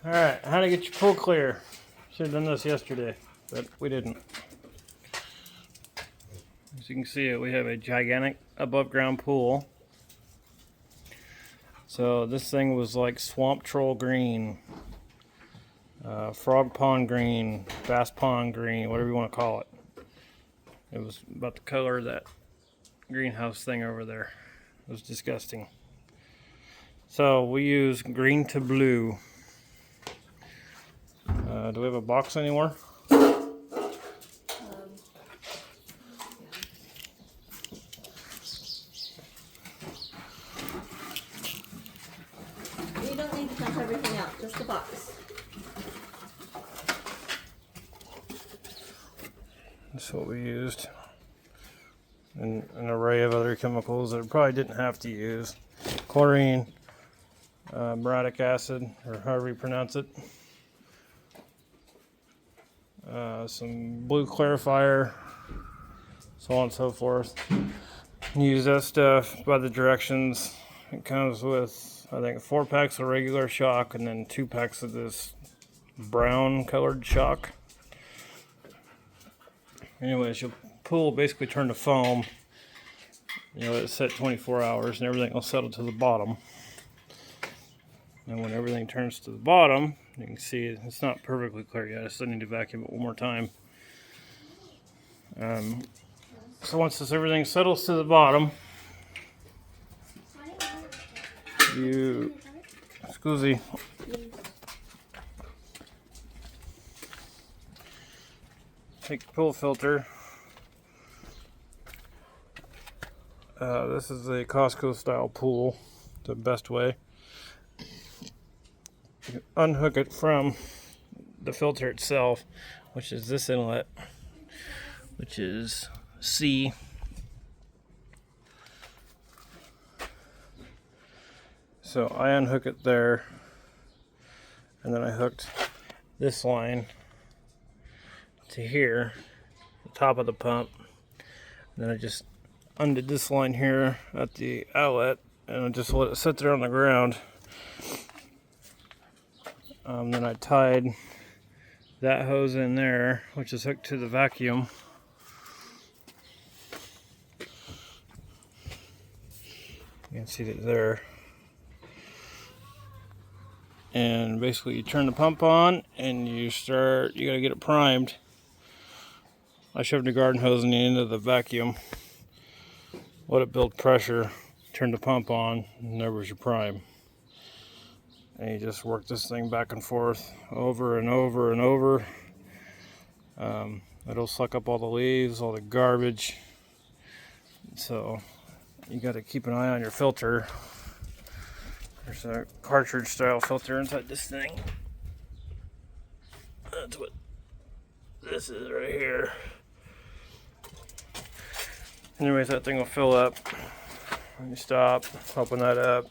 Alright, how to get your pool clear. Should have done this yesterday, but we didn't. As you can see, we have a gigantic above ground pool. So this thing was like swamp troll green, frog pond green, bass pond green, whatever you want to call it. It was about the color of that greenhouse thing over there. It was disgusting. So we use green to blue. Do we have a box anymore? You don't need to dump everything out, just the box. That's what we used. And an array of other chemicals that we probably didn't have to use. Chlorine, boracic acid, or however you pronounce it. Some blue clarifier, so on and so forth. Use that stuff by the directions. It comes with, I think, 4 packs of regular shock and then 2 packs of this brown colored shock. Anyways, your pool basically turn to foam. You know, it's set 24 hours and everything will settle to the bottom. And when everything turns to the bottom, you can see it's not perfectly clear yet. I still need to vacuum it one more time. So once everything settles to the bottom, you, scusi, take your pool filter. This is a Costco style pool, the best way. You unhook it from the filter itself, which is this inlet, which is C. So I unhook it there, and then I hooked this line to here, the top of the pump. And then I just undid this line here at the outlet, and I just let it sit there on the ground. Then I tied that hose in there, which is hooked to the vacuum. You can see it there. And basically you turn the pump on and you gotta get it primed. I shoved the garden hose in the end of the vacuum. Let it build pressure, turn the pump on, and there was your prime. And you just work this thing back and forth over and over and over. It'll suck up all the leaves, all the garbage. So you got to keep an eye on your filter. There's a cartridge style filter inside this thing. That's what this is right here. Anyways, that thing will fill up. When you stop, open that up,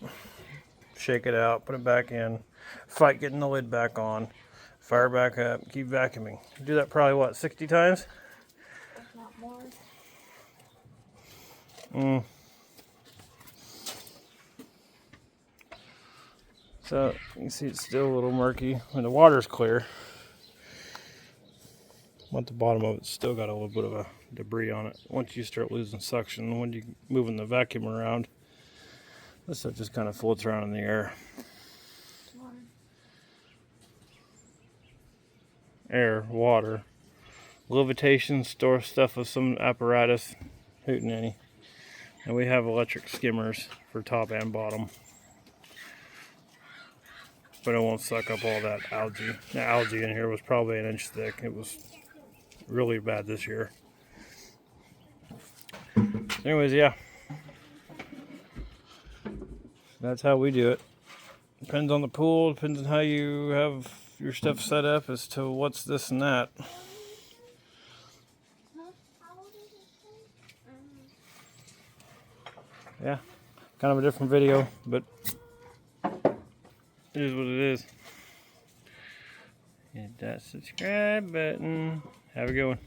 shake it out, put it back in, fight getting the lid back on, fire back up, keep vacuuming. You do that probably, what, 60 times? If not more. So you can see it's still a little murky, and the water's clear. At the bottom of it's still got a little bit of a debris on it. Once you start losing suction, when you're moving the vacuum around, this stuff just kind of floats around in the air. Air, water, levitation, store stuff with some apparatus, hootenanny. And we have electric skimmers for top and bottom. But it won't suck up all that algae. The algae in here was probably 1 inch thick. It was really bad this year. Anyways, yeah. That's how we do it. Depends on the pool, depends on how you have your stuff set up as to what's this and that. Yeah, kind of a different video, but it is what it is. Hit that subscribe button. Have a good one.